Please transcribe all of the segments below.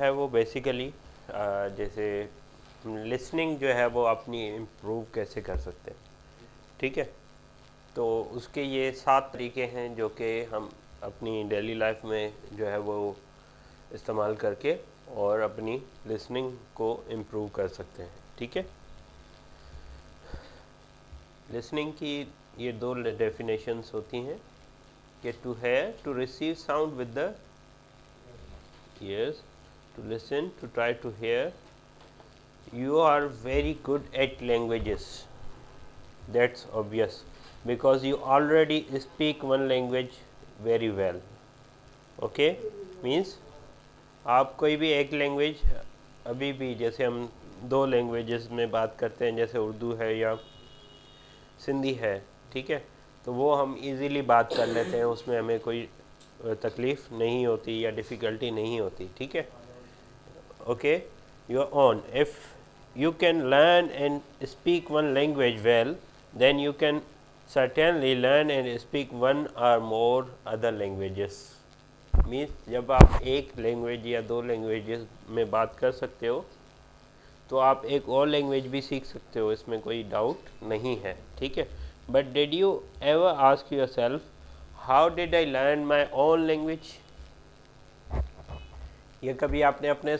है वो बेसिकली जैसे लिसनिंग जो है वो अपनी इम्प्रूव कैसे कर सकते हैं, ठीक है। तो उसके ये 7 तरीके हैं जो कि हम अपनी डेली लाइफ में जो है वो इस्तेमाल करके और अपनी लिसनिंग को इम्प्रूव कर सकते हैं, ठीक है। लिसनिंग की ये 2 डेफिनेशंस होती हैं कि to hear, to receive sound with the ears, to listen, to try to hear. You are very good at languages. That's obvious because you already speak one language very well. Okay, means आप कोई भी एक language अभी भी, जैसे हम 2 languages में बात करते हैं जैसे उर्दू है या सिंधी है, ठीक है, तो वो हम इजीली बात कर लेते हैं, उसमें हमें कोई तकलीफ़ नहीं होती या डिफ़िकल्टी नहीं होती, ठीक है। Okay, your own. If you can learn and speak one language well, then you can certainly learn and speak one or more other languages. Means जब आप एक लैंग्वेज या 2 लैंग्वेजेस में बात कर सकते हो तो आप एक और लैंग्वेज भी सीख सकते हो, इसमें कोई डाउट नहीं है, ठीक है। But did you ever ask your self how did I learn my own language? ये कभी आपने अपने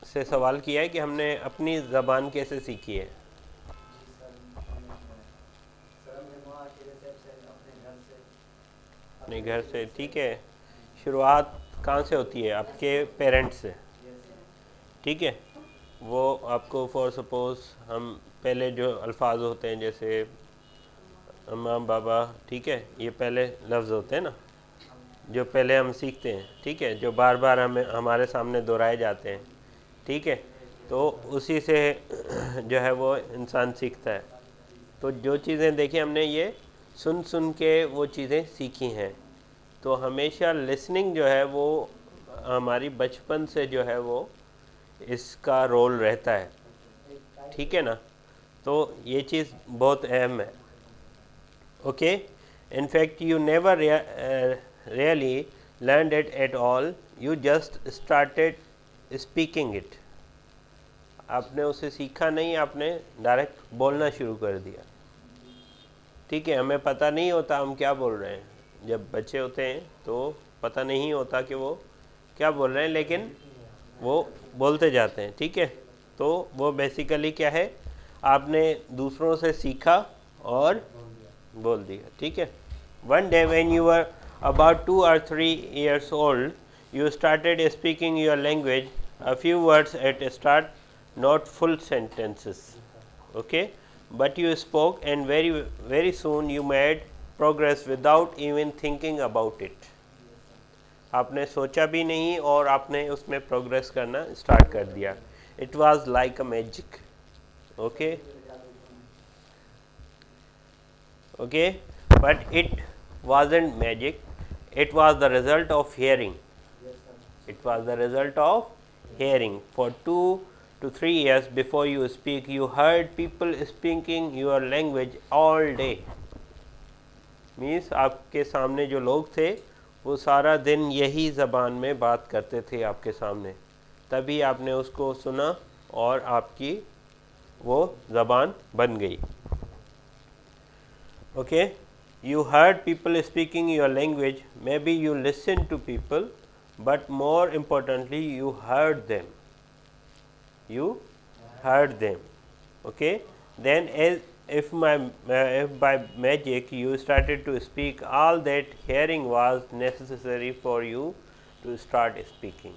से सवाल किया है कि हमने अपनी ज़बान कैसे सीखी है? अपने घर से, ठीक है। शुरुआत कहाँ से होती है? आपके पेरेंट्स से, ठीक है। वो आपको फॉर सपोज़ हम पहले जो अल्फाज होते हैं जैसे अम्मा बाबा, ठीक है, ये पहले लफ्ज़ होते हैं ना जो पहले हम सीखते हैं, ठीक है, जो बार बार हमें हमारे सामने दोहराए जाते हैं, ठीक है। तो उसी से जो है वो इंसान सीखता है। तो जो चीज़ें देखिए हमने ये सुन सुन के वो चीज़ें सीखी हैं। तो हमेशा लिसनिंग जो है वो हमारी बचपन से जो है वो इसका रोल रहता है, ठीक है ना। तो ये चीज़ बहुत अहम है। Okay, in fact you never really learned it at all, you just started speaking it. आपने उसे सीखा नहीं, आपने डायरेक्ट बोलना शुरू कर दिया, ठीक है। हमें पता नहीं होता हम क्या बोल रहे हैं, जब बच्चे होते हैं तो पता नहीं होता कि वो क्या बोल रहे हैं, लेकिन वो बोलते जाते हैं, ठीक है। तो वो बेसिकली क्या है, आपने दूसरों से सीखा और बोल दिया, ठीक है। One day when you were about 2 or 3 years old, you started speaking your language, a few words at start, not full sentences, okay, but you spoke and very soon you made progress without even thinking about it. आपने सोचा भी नहीं और आपने उसमें progress करना start कर दिया. It was like a magic. Okay okay, but it wasn't magic, it was the result of hearing. It was the result of hearing. For 2 to 3 years before you speak, you heard people speaking your language all day. Means आपके सामने जो लोग थे वो सारा दिन यही ज़बान में बात करते थे आपके सामने, तभी आपने उसको सुना और आपकी वो ज़बान बन गई. Okay, you heard people speaking your language, maybe you listened to people, but more importantly you heard them. You heard them. Okay, then as if by magic you started to speak, all that hearing was necessary for you to start speaking.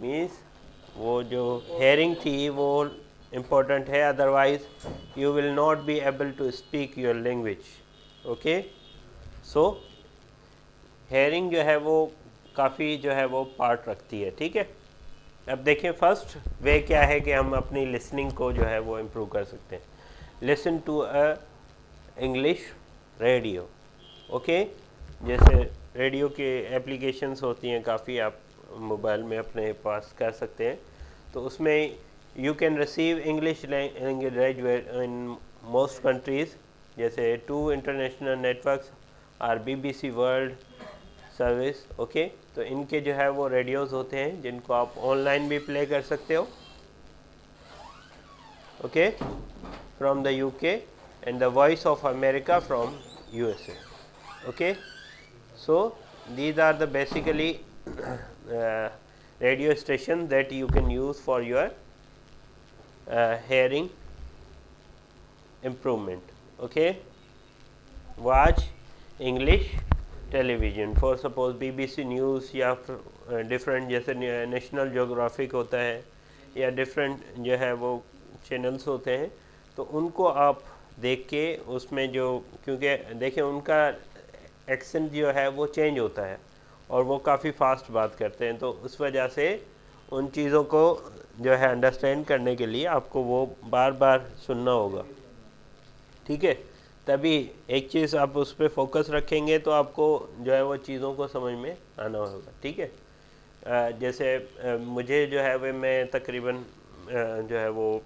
Means वो जो hearing थी वो important है, otherwise you will not be able to speak your language. Okay, so hearing जो है वो काफ़ी जो है वो पार्ट रखती है, ठीक है. अब देखिए फर्स्ट वे क्या है कि हम अपनी लिसनिंग को जो है वो इम्प्रूव कर सकते हैं. Listen to a English radio. Okay, जैसे रेडियो के एप्लीकेशंस होती हैं काफ़ी, आप मोबाइल में अपने पास कर सकते हैं. तो उसमें you can receive English language in most countries, जैसे 2 international networks are BBC world service. Okay, तो इनके जो है वो रेडियोज़ होते हैं जिनको आप ऑनलाइन भी प्ले कर सकते हो, okay, from the UK and the voice of America from USA, okay. So these are the basically radio stations that you can use for your hearing improvement, okay. Watch English television for suppose BBC news या different जैसे national geographic होता है या different जो है वो channels होते हैं, तो उनको आप देख के उसमें जो, क्योंकि देखें उनका एक्सेंट जो है वो चेंज होता है और वो काफ़ी फास्ट बात करते हैं, तो उस वजह से उन चीज़ों को जो है अंडरस्टैंड करने के लिए आपको वो बार बार सुनना होगा, ठीक है. तभी एक चीज़ आप उस पर फोकस रखेंगे तो आपको जो है वो चीज़ों को समझ में आना होगा, ठीक है. जैसे मुझे जो है वो मैं तकरीबन जो है वो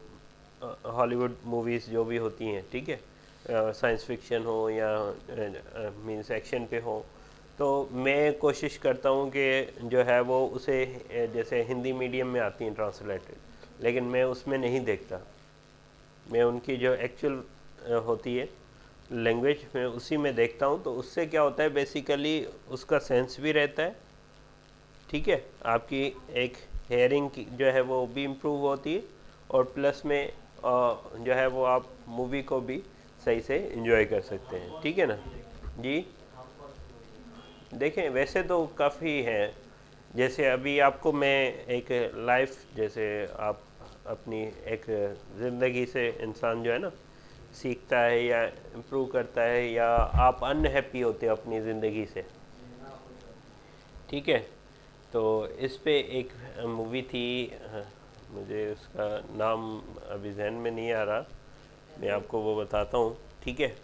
हॉलीवुड मूवीज़ जो भी होती हैं, ठीक है, साइंस फिक्शन हो या मीन्स एक्शन पे हो, तो मैं कोशिश करता हूँ कि जो है वो उसे जैसे हिंदी मीडियम में आती हैं ट्रांसलेटेड, लेकिन मैं उसमें नहीं देखता, मैं उनकी जो एक्चुअल होती है लैंग्वेज में उसी में देखता हूँ. तो उससे क्या होता है बेसिकली उसका सेंस भी रहता है, ठीक है, आपकी एक हेयरिंग की जो है वो भी इम्प्रूव होती है और प्लस में जो है वो आप मूवी को भी सही से एंजॉय कर सकते हैं, ठीक है ना जी. देखें वैसे तो काफ़ी हैं, जैसे अभी आपको मैं एक लाइफ, जैसे आप अपनी एक ज़िंदगी से इंसान जो है ना सीखता है या इम्प्रूव करता है, या आप अनहैप्पी होते हो अपनी ज़िंदगी से, ठीक है. तो इस पे एक मूवी थी, मुझे उसका नाम अभी जहन में नहीं आ रहा, मैं आपको वो बताता हूँ, ठीक है.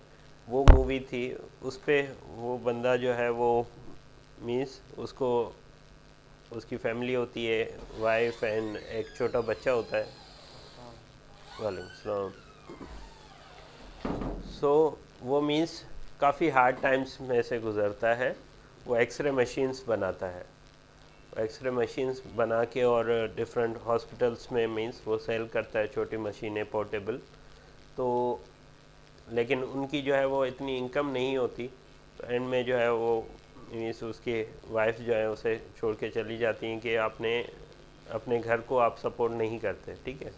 वो मूवी थी, उस पे वो बंदा जो है वो मीन्स उसको उसकी फैमिली होती है, वाइफ एंड एक छोटा बच्चा होता है. वालेकुम सलाम. सो वो मीन्स काफ़ी हार्ड टाइम्स में से गुज़रता है. वो एक्सरे मशीन्स बनाता है, एक्सरे मशीन्स बना के और डिफरेंट हॉस्पिटल्स में मीन्स वो सेल करता है, छोटी मशीनें पोर्टेबल. तो लेकिन उनकी जो है वो इतनी इनकम नहीं होती, तो एंड में जो है वो मीन्स उसकी वाइफ जो है उसे छोड़ के चली जाती हैं कि आपने अपने घर को आप सपोर्ट नहीं करते, ठीक है.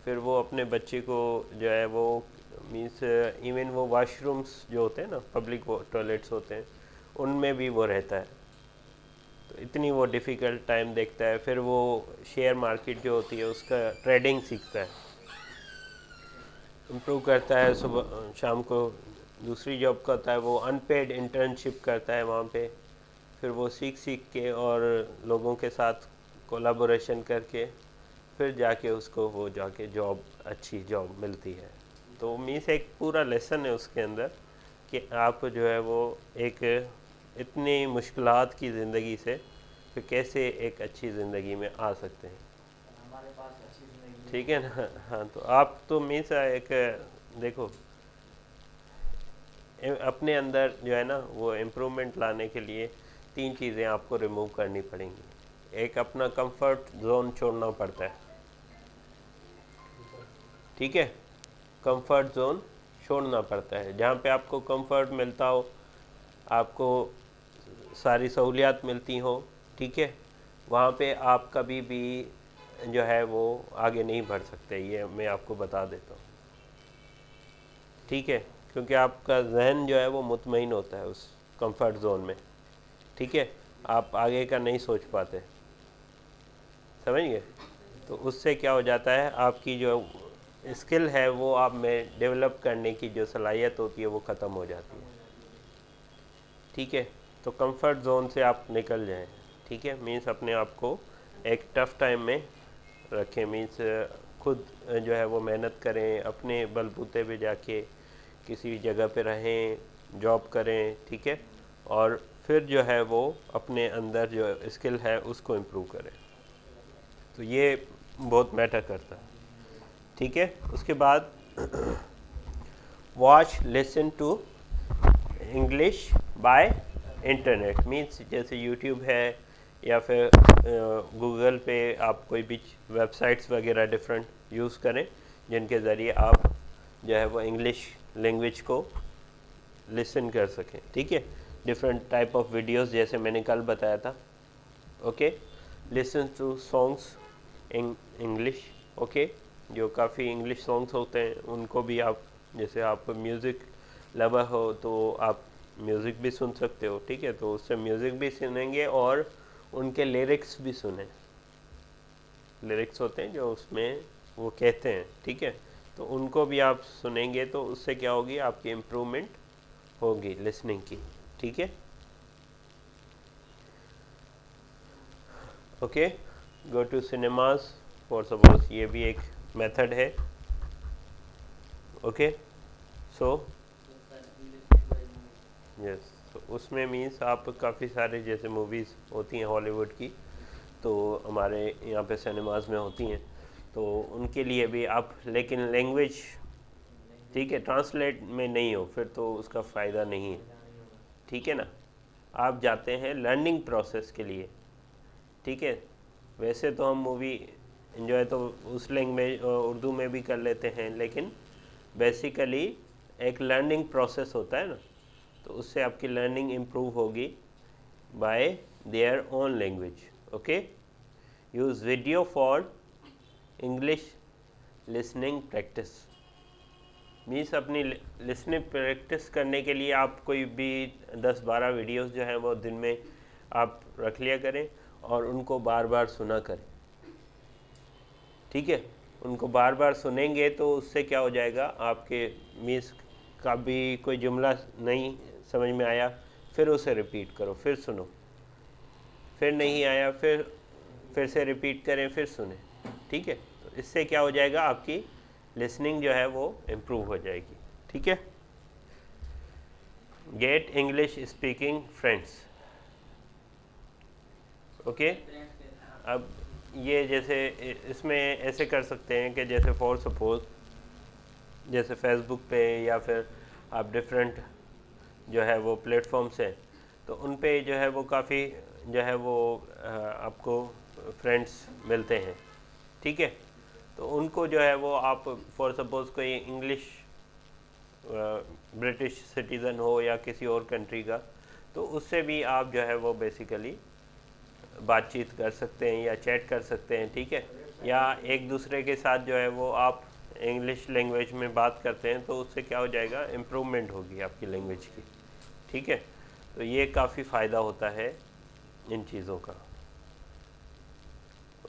फिर वो अपने बच्चे को जो है वो मीन्स इवन वो वाशरूम्स जो होते हैं ना, पब्लिक टॉयलेट्स होते हैं, उनमें भी वो रहता है. तो इतनी वो डिफ़िकल्ट टाइम देखता है. फिर वो शेयर मार्केट जो होती है उसका ट्रेडिंग सीखता है, इम्प्रूव करता है. सुबह शाम को दूसरी जॉब करता है, वो अनपेड इंटर्नशिप करता है वहाँ पे. फिर वो सीख के और लोगों के साथ कोलाबोरेशन करके फिर जाके उसको वो जाके जॉब, अच्छी जॉब मिलती है. तो मीन्स एक पूरा लेसन है उसके अंदर कि आप जो है वो एक इतनी मुश्किलात की ज़िंदगी से फिर कैसे एक अच्छी ज़िंदगी में आ सकते हैं, ठीक है ना. हाँ, तो आप तो मीन्स एक देखो अपने अंदर जो है ना वो इम्प्रूवमेंट लाने के लिए 3 चीज़ें आपको रिमूव करनी पड़ेंगी. एक अपना कंफर्ट जोन छोड़ना पड़ता है, ठीक है, कंफर्ट जोन छोड़ना पड़ता है. जहाँ पे आपको कंफर्ट मिलता हो, आपको सारी सहूलियात मिलती हो, ठीक है, वहाँ पे आप कभी भी जो है वो आगे नहीं बढ़ सकते, ये मैं आपको बता देता हूँ, ठीक है. क्योंकि आपका जहन जो है वो मुतमईन होता है उस कंफर्ट जोन में, ठीक है, आप आगे का नहीं सोच पाते, समझ गए. तो उससे क्या हो जाता है, आपकी जो स्किल है वो आप में डेवलप करने की जो सलाहियत होती है वो ख़त्म हो जाती है, ठीक है. तो कंफर्ट जोन से आप निकल जाएं, ठीक है. मीन्स अपने आप को एक टफ़ टाइम में रखें, मीन्स खुद जो है वो मेहनत करें, अपने बलबूते पे जाके किसी जगह पे रहें, जॉब करें, ठीक है, और फिर जो है वो अपने अंदर जो स्किल है उसको इम्प्रूव करें. तो ये बहुत मैटर करता है, ठीक है. उसके बाद watch listen to English by internet, means जैसे यूट्यूब है या फिर गूगल पे आप कोई भी वेबसाइट्स वगैरह डिफरेंट यूज़ करें जिनके ज़रिए आप जो है वो इंग्लिश लैंग्वेज को लिसन कर सकें, ठीक है। डिफरेंट टाइप ऑफ वीडियोस जैसे मैंने कल बताया था, okay. Listen to songs in English, okay. जो काफ़ी इंग्लिश सॉन्ग्स होते हैं उनको भी आप, जैसे आप म्यूज़िक लवर हो तो आप म्यूज़िक भी सुन सकते हो, ठीक है। तो उससे म्यूज़िक भी सुनेंगे और उनके लिरिक्स भी सुने। लिरिक्स होते हैं जो उसमें वो कहते हैं, ठीक है। तो उनको भी आप सुनेंगे तो उससे क्या होगी, आपकी इम्प्रूवमेंट होगी लिसनिंग की, ठीक है। Okay, go to cinemas for suppose, ये भी एक मेथड है, ओके। सो यस, तो उसमें मीन्स आप काफ़ी सारे जैसे मूवीज़ होती हैं हॉलीवुड की, तो हमारे यहाँ पे सिनेमाज में होती हैं, तो उनके लिए भी आप, लेकिन लैंग्वेज ठीक है ट्रांसलेट में नहीं हो फिर तो उसका फ़ायदा नहीं है, ठीक है ना। आप जाते हैं लर्निंग प्रोसेस के लिए, ठीक है। वैसे तो हम मूवी एंजॉय तो उस लैंग्वेज उर्दू में भी कर लेते हैं, लेकिन बेसिकली एक लर्निंग प्रोसेस होता है ना, तो उससे आपकी लर्निंग इम्प्रूव होगी bye their own language, okay. Use video for English listening practice, means अपनी लिसनिंग प्रैक्टिस करने के लिए आप कोई भी 10-12 वीडियोस जो हैं वो दिन में आप रख लिया करें और उनको बार बार सुना करें, ठीक है। उनको बार बार सुनेंगे तो उससे क्या हो जाएगा, आपके मीन्स का भी कोई जुमला नहीं समझ में आया, फिर उसे रिपीट करो, फिर सुनो, फिर नहीं आया, फिर से रिपीट करें, फिर सुने, ठीक है। तो इससे क्या हो जाएगा, आपकी लिसनिंग जो है वो इम्प्रूव हो जाएगी, ठीक है। Get English speaking friends, okay. अब ये जैसे इसमें ऐसे कर सकते हैं कि जैसे फॉर सपोज जैसे फेसबुक पे या फिर आप डिफरेंट जो है वो प्लेटफॉर्म्स हैं, तो उन पे जो है वो काफ़ी जो है वो आपको फ्रेंड्स मिलते हैं, ठीक है। तो उनको जो है वो आप फॉर सपोज़ कोई इंग्लिश ब्रिटिश सिटीज़न हो या किसी और कंट्री का, तो उससे भी आप जो है वो बेसिकली बातचीत कर सकते हैं या चैट कर सकते हैं, ठीक है। या एक दूसरे के साथ जो है वो आप इंग्लिश लैंग्वेज में बात करते हैं तो उससे क्या हो जाएगा, इम्प्रूवमेंट होगी आपकी लैंग्वेज की, ठीक है। तो ये काफ़ी फ़ायदा होता है इन चीज़ों का,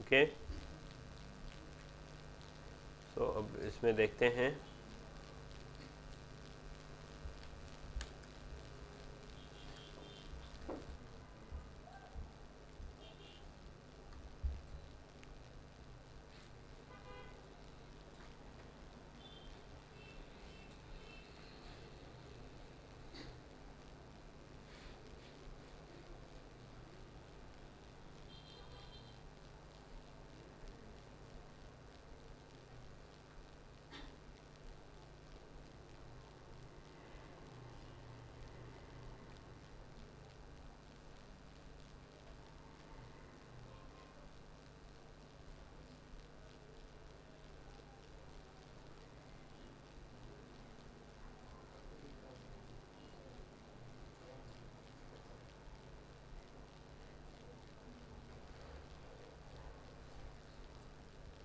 ओके। तो अब इसमें देखते हैं,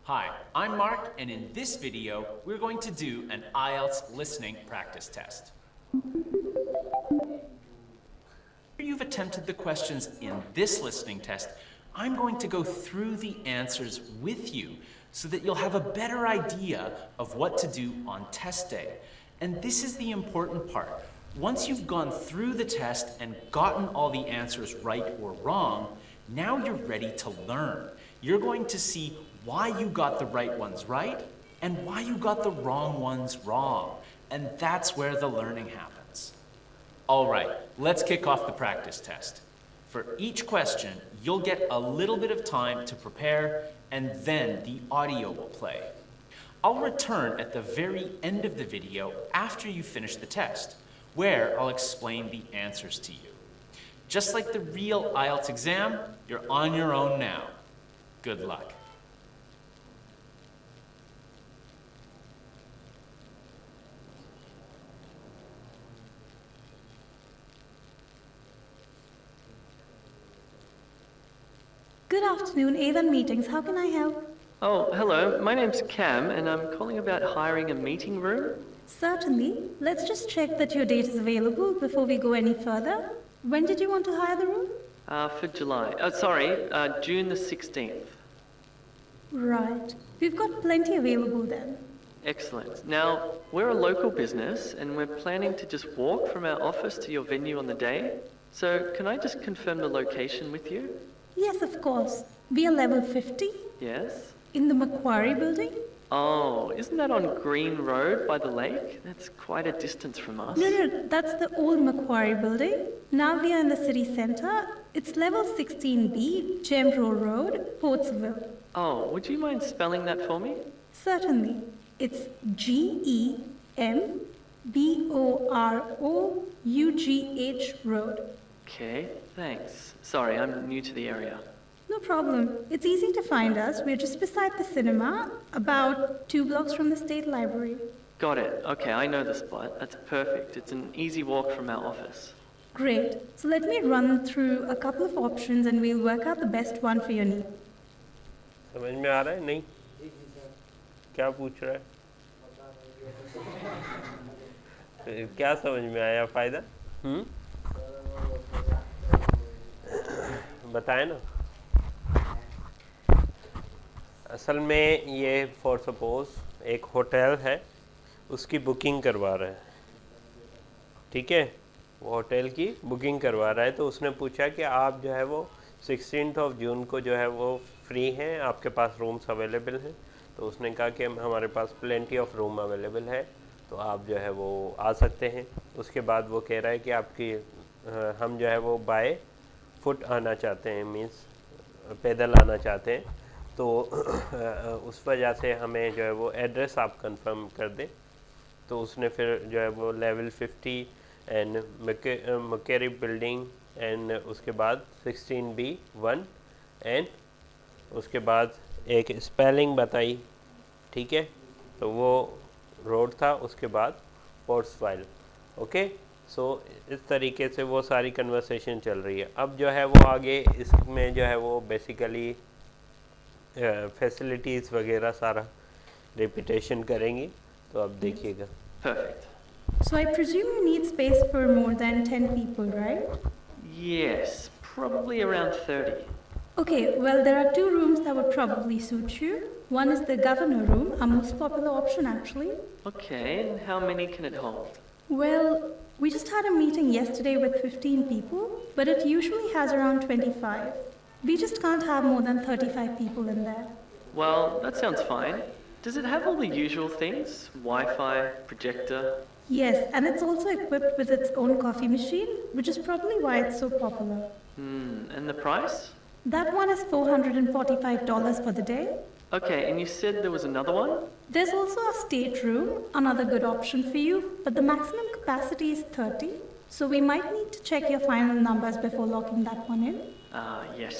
Hi, I'm Mark, and in this video, we're going to do an IELTS listening practice test. After you've attempted the questions in this listening test, I'm going to go through the answers with you so that you'll have a better idea of what to do on test day. And this is the important part. Once you've gone through the test and gotten all the answers right or wrong, now you're ready to learn. You're going to see why you got the right ones right and why you got the wrong ones wrong. And that's where the learning happens. All right, let's kick off the practice test. For each question, you'll get a little bit of time to prepare, and then the audio will play. I'll return at the very end of the video after you finish the test, where I'll explain the answers to you. Just like the real IELTS exam, you're on your own now. Good luck. Good afternoon, Avon Meetings. How can I help? Oh, hello. My name's Cam, and I'm calling about hiring a meeting room. Certainly. Let's just check that your date is available before we go any further. When did you want to hire the room? For July. June the 16th. Right. We've got plenty available then. Excellent. Now, we're a local business, and we're planning to just walk from our office to your venue on the day. So, can I just confirm the location with you? Yes, of course. We are level 50 Yes? in the Macquarie building. Oh, isn't that on Green Road by the lake? That's quite a distance from us. No, that's the old Macquarie building. Now we are in the city centre. It's level 16B, Gembro Road, Portsville. Oh, would you mind spelling that for me? Certainly. It's GEMBOROUGH Road. Okay, thanks. Sorry, I'm new to the area. No problem. It's easy to find us. We're just beside the cinema, about 2 blocks from the State Library. Got it. Okay, I know the spot. That's perfect. It's an easy walk from our office. Great. So let me run through a couple of options and we'll work out the best one for your need. समझ में आ रहा है नहीं क्या पूछ रहा है क्या समझ में आया फ़ायदा बताएं ना असल में ये फॉर सपोज एक होटल है उसकी बुकिंग करवा रहा है ठीक है वो होटल की बुकिंग करवा रहा है तो उसने पूछा कि आप जो है वो 16th ऑफ जून को जो है वो फ्री हैं आपके पास रूम्स अवेलेबल हैं तो उसने कहा कि हमारे पास प्लेंटी ऑफ रूम अवेलेबल है तो आप जो है वो आ सकते हैं उसके बाद वो कह रहा है कि आपकी हम जो है वो बाय फुट आना चाहते हैं मीन्स पैदल आना चाहते हैं तो उस वजह से हमें जो है वो एड्रेस आप कंफर्म कर दें तो उसने फिर जो है वो लेवल 50 एंड मकेरी बिल्डिंग एंड उसके बाद 16B1 एंड उसके बाद एक स्पेलिंग बताई ठीक है तो वो रोड था उसके बाद पोर्ट्सवाइल ओके सो इस तरीके से वो सारी कन्वर्सेशन चल रही है अब जो है वो आगे इसमें जो है वो बेसिकली फैसिलिटीज़ वगैरह सारा रिपीटेशन करेंगी तो अब देखिएगा Perfect. So I presume you need space for more than 10 people, right? Yes, probably around 30. Okay, well, there are 2 rooms that would probably suit you. One is the governor room, our most popular option actually. Okay, and how many can it hold? Well, we just had a meeting yesterday with 15 people, but it usually has around 25. We just can't have more than 35 people in there. Well, that sounds fine. Does it have all the usual things? Wi-Fi, projector? Yes, and it's also equipped with its own coffee machine, which is probably why it's so popular. And the price? That one is $445 for the day. Okay, and you said there was another one? There's also a stateroom, another good option for you, but the maximum capacity is 30, so we might need to check your final numbers before locking that one in. Yes.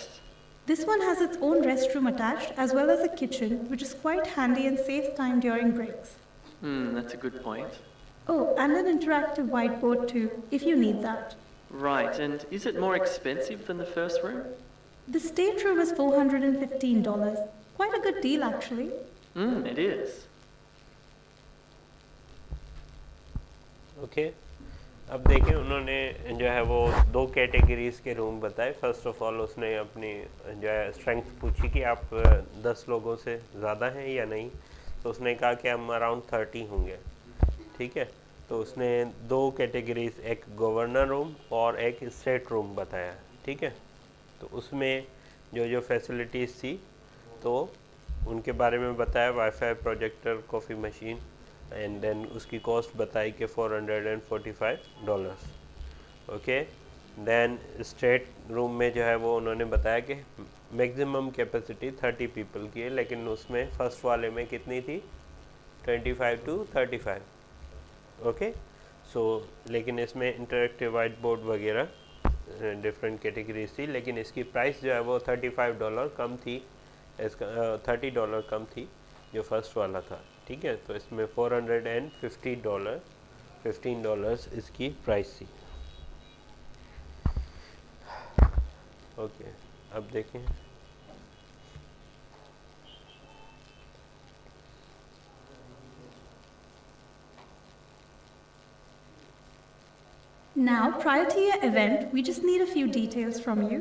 This one has its own restroom attached as well as a kitchen, which is quite handy and saves time during breaks. That's a good point. Oh, and an interactive whiteboard too, if you need that. Right, and is it more expensive than the first room? The stateroom is $415. Quite a good deal, actually. It is. Okay अब देखिए उन्होंने जो है वो 2 categories के room बताए first of all उसने अपनी जो है स्ट्रेंथ पूछी कि आप 10 लोगों से ज़्यादा हैं या नहीं तो उसने कहा कि हम अराउंड 30 होंगे ठीक है तो उसने 2 कैटेगरीज एक गवर्नर रूम और एक स्टेट रूम बताया ठीक है तो उसमें जो फैसिलिटीज़ थी तो उनके बारे में बताया WiFi projector coffee machine and then उसकी कॉस्ट बताई कि $445 ओके देन स्टेट रूम में जो है वो उन्होंने बताया कि मैक्सिमम कैपेसिटी 30 पीपल की है लेकिन उसमें फर्स्ट वाले में कितनी थी 25 to 35 ओके सो लेकिन इसमें इंटरेक्टिव वाइट बोर्ड वगैरह डिफरेंट कैटेगरीज थी, लेकिन इसकी प्राइस जो है वो $35 कम थी, इसका $30 कम थी जो फर्स्ट वाला था। ठीक है, तो इसमें $450 इसकी प्राइस थी। ओके, अब देखें। Now, prior to your event, we just need a few details from you.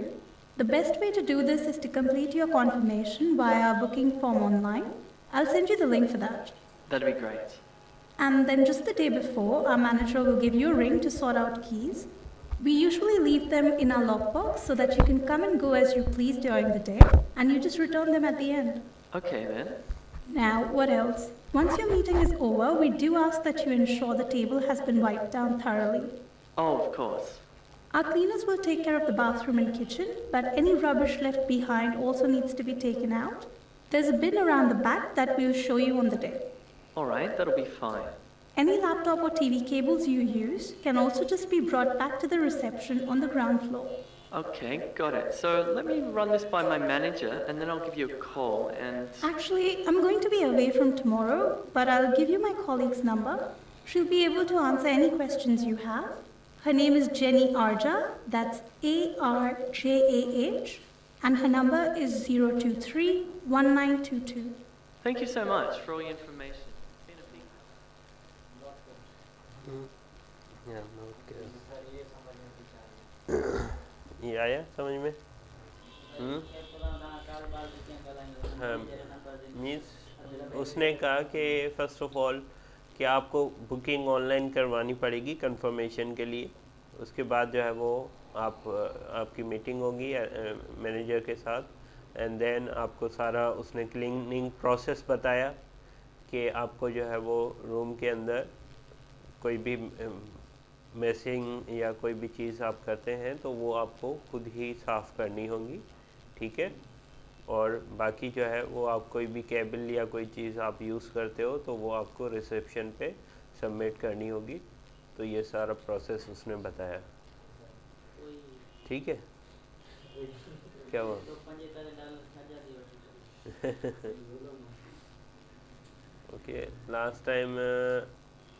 The best way to do this is to complete your confirmation via our booking form online. I'll send you the link for that. That'd be great. And then just the day before, our manager will give you a ring to sort out keys. We usually leave them in our lockbox so that you can come and go as you please during the day, and you just return them at the end. Okay then. Now, what else? Once your meeting is over, we do ask that you ensure the table has been wiped down thoroughly. Oh, of course. Our cleaners will take care of the bathroom and kitchen, but any rubbish left behind also needs to be taken out. There's a bin around the back that we'll show you on the day. Alright, that'll be fine. Any laptop or TV cables you use can also just be brought back to the reception on the ground floor. Okay, got it. So let me run this by my manager and then I'll give you a call and... Actually, I'm going to be away from tomorrow, but I'll give you my colleague's number. She'll be able to answer any questions you have. Her name is Jenny Arja, that's ARJAH, and her number is 023-1922. Thank you so much for all your information. It's been a big ये आया समझ में? हाँ, means उसने कहा कि first of all कि आपको बुकिंग ऑनलाइन करवानी पड़ेगी कंफर्मेशन के लिए। उसके बाद जो है वो आपकी मीटिंग होगी मैनेजर के साथ, एंड देन आपको सारा उसने क्लीनिंग प्रोसेस बताया कि आपको जो है वो रूम के अंदर कोई भी मेसिंग या कोई भी चीज़ आप करते हैं तो वो आपको खुद ही साफ़ करनी होगी। ठीक है, और बाकी जो है वो आप कोई भी केबल या कोई चीज़ आप यूज़ करते हो तो वो आपको रिसेप्शन पे सबमिट करनी होगी। तो ये सारा प्रोसेस उसने बताया। ठीक है, क्या हुआ? ओके, लास्ट टाइम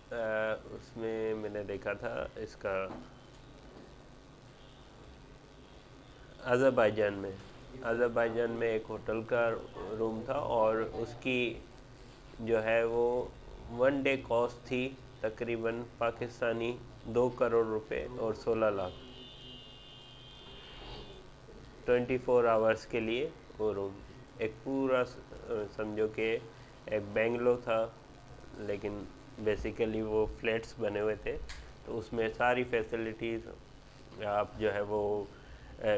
उसमें मैंने देखा था इसका अज़रबैजान में एक होटल का रूम था और उसकी जो है वो 1 डे कॉस्ट थी तकरीबन पाकिस्तानी 2 करोड़ रुपए और 16 लाख 24 आवर्स के लिए वो रूम। एक पूरा समझो कि एक बेंगलो था, लेकिन बेसिकली वो फ्लैट्स बने हुए थे, तो उसमें सारी फैसिलिटीज़ आप जो है वो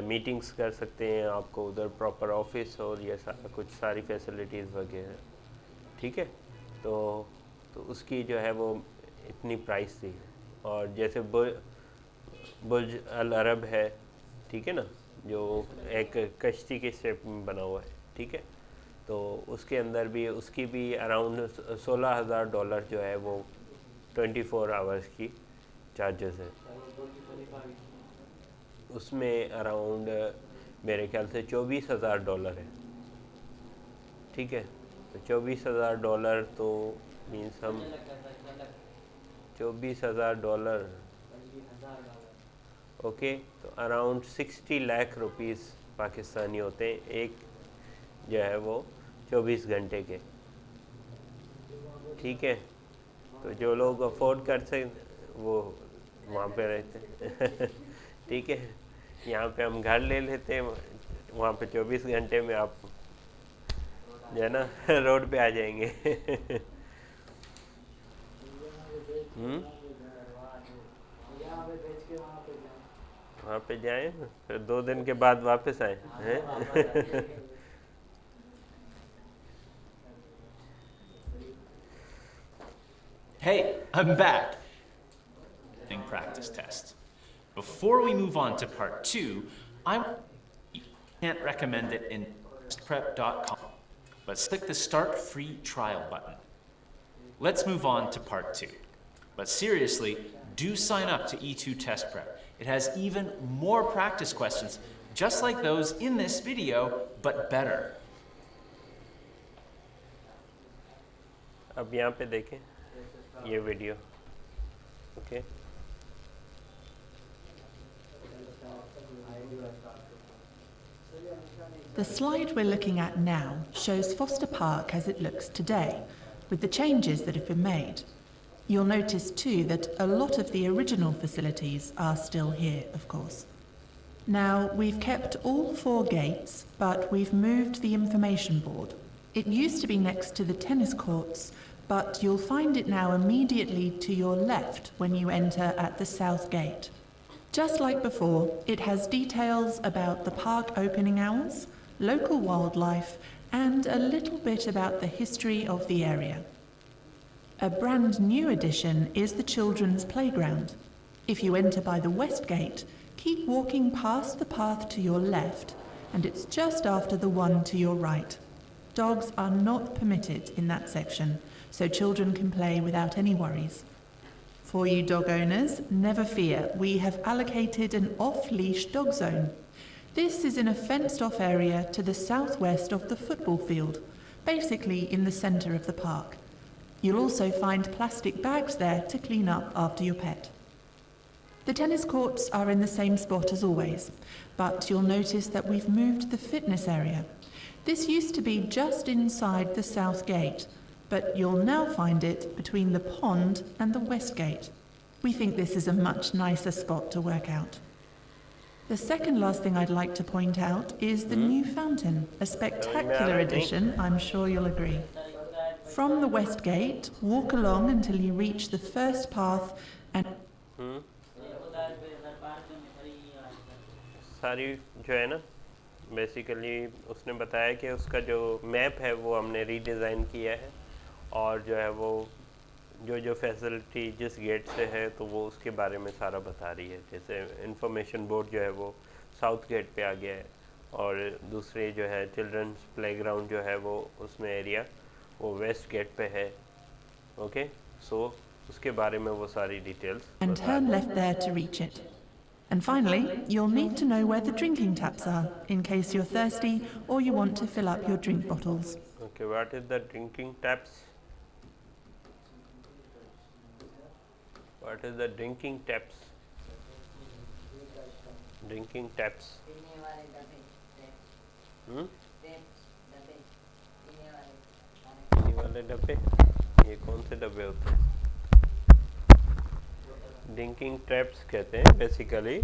मीटिंग्स कर सकते हैं, आपको उधर प्रॉपर ऑफिस और ये सारा कुछ सारी फैसिलिटीज़ वगैरह। ठीक है, तो उसकी जो है वो इतनी प्राइस थी। और जैसे बुर्ज अल अरब है, ठीक है ना, जो एक कश्ती के शेप में बना हुआ है, ठीक है, तो उसके अंदर भी उसकी भी अराउंड $16,000 जो है वो 24 आवर्स की चार्जेस है। उसमें अराउंड मेरे ख्याल से $24,000 है। ठीक है, तो $24,000 तो मीन्स हम $24,000 ओके, तो अराउंड 60 लाख रुपीस पाकिस्तानी होते हैं एक जो है वो 24 घंटे के। ठीक है, तो जो लोग अफोर्ड कर सकते वो वहाँ पे रहते हैं। ठीक है, यहाँ पे हम घर ले लेते हैं, वहाँ पे 24 घंटे में आप जो है ना रोड पे आ जाएंगे। वहाँ पे जाएं, फिर 2 दिन के बाद वापस आए हैं। Hey, I'm back. Practice test. Before we move on to part 2, I can't recommend it in testprep.com. Let's click the Start Free Trial button. Let's move on to part 2. But seriously, do sign up to E2 Test Prep. It has even more practice questions, just like those in this video, but better. अब यहाँ पे देखें ये video, okay. The slide we're looking at now shows Foster Park as it looks today, with the changes that have been made. You'll notice too that a lot of the original facilities are still here, of course. Now, we've kept all 4 gates, but we've moved the information board. It used to be next to the tennis courts, but you'll find it now immediately to your left when you enter at the south gate. Just like before, it has details about the park opening hours, local wildlife, and a little bit about the history of the area. A brand new addition is the children's playground. If you enter by the west gate, keep walking past the path to your left, and it's just after the one to your right. Dogs are not permitted in that section, so children can play without any worries. For you dog owners, never fear, we have allocated an off-leash dog zone. This is in a fenced-off area to the southwest of the football field, basically in the centre of the park. You'll also find plastic bags there to clean up after your pet. The tennis courts are in the same spot as always, but you'll notice that we've moved the fitness area. This used to be just inside the south gate, but you'll now find it between the pond and the west gate. We think this is a much nicer spot to work out. The second last thing I'd like to point out is the new fountain, a spectacular addition, I'm sure you'll agree. From the west gate, walk along until you reach the first path and सारी जो है ना, basically उसने बताया कि उसका जो map है वो हमने रीडिज़ाइन किया है, और जो है वो जो फैसिलिटी जिस गेट से है तो वो उसके बारे में सारा बता रही है। जैसे इंफॉर्मेशन बोर्ड जो है वो साउथ गेट पे आ गया है, और दूसरे जो है चिल्ड्रंस प्लेग्राउंड जो है वो उसमें एरिया वो वेस्ट गेट पे है, ओके। सो उसके बारे में वो सारी details. And turn left there to reach it. And finally, you'll need to know where the drinking taps are, in case you're thirsty or you want to fill up your drink bottles. Okay, what is the drinking taps? What is the drinking taps? Drinking taps. पीने वाले डब्बे, ये कौन से डब्बे होते हैं? Drinking taps कहते हैं बेसिकली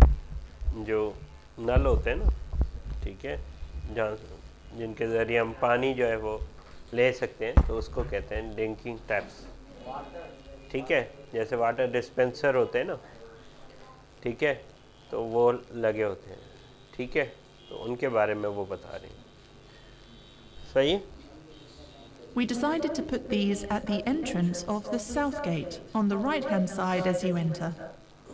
जो नल होते हैं ना, ठीक है, जहाँ जिनके ज़रिए हम पानी जो है वो ले सकते हैं, तो उसको कहते हैं ड्रिंकिंग टैप्स, ठीक है। जैसे वाटर डिस्पेंसर होते हैं ना, ठीक है, तो वो लगे होते हैं, ठीक है, तो उनके बारे में वो बता रही हैं। सही। We decided to put these at the entrance of the south gate, on the right-hand side as you enter.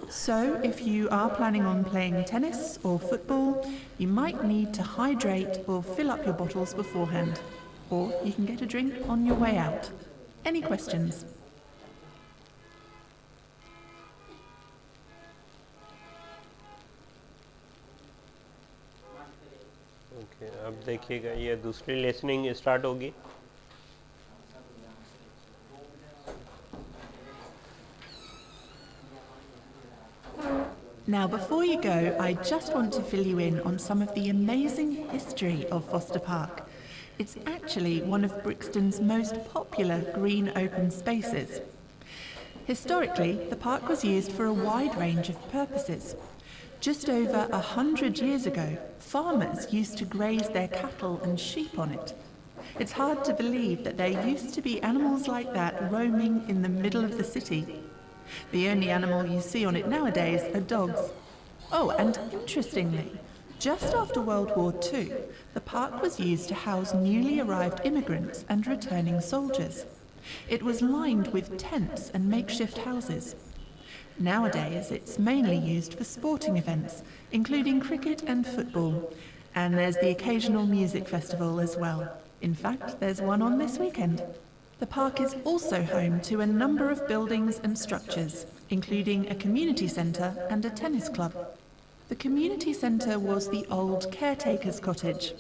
So, if you are planning on playing tennis or football, you might need to hydrate or fill up your bottles beforehand. Or you can get a drink on your way out. Any questions? Okay, अब देखिएगा ये दूसरी listening start होगी। Now, before you go, I just want to fill you in on some of the amazing history of Foster Park. It's actually one of Brixton's most popular green open spaces. Historically, the park was used for a wide range of purposes. Just over 100 years ago, farmers used to graze their cattle and sheep on it. It's hard to believe that there used to be animals like that roaming in the middle of the city. The only animal you see on it nowadays are dogs. Oh, and interestingly, just after World War II, the park was used to house newly arrived immigrants and returning soldiers. It was lined with tents and makeshift houses. Nowadays, it's mainly used for sporting events, including cricket and football. And there's the occasional music festival as well. In fact, there's one on this weekend. The park is also home to a number of buildings and structures, including a community centre and a tennis club. The community centre was the old caretaker's cottage.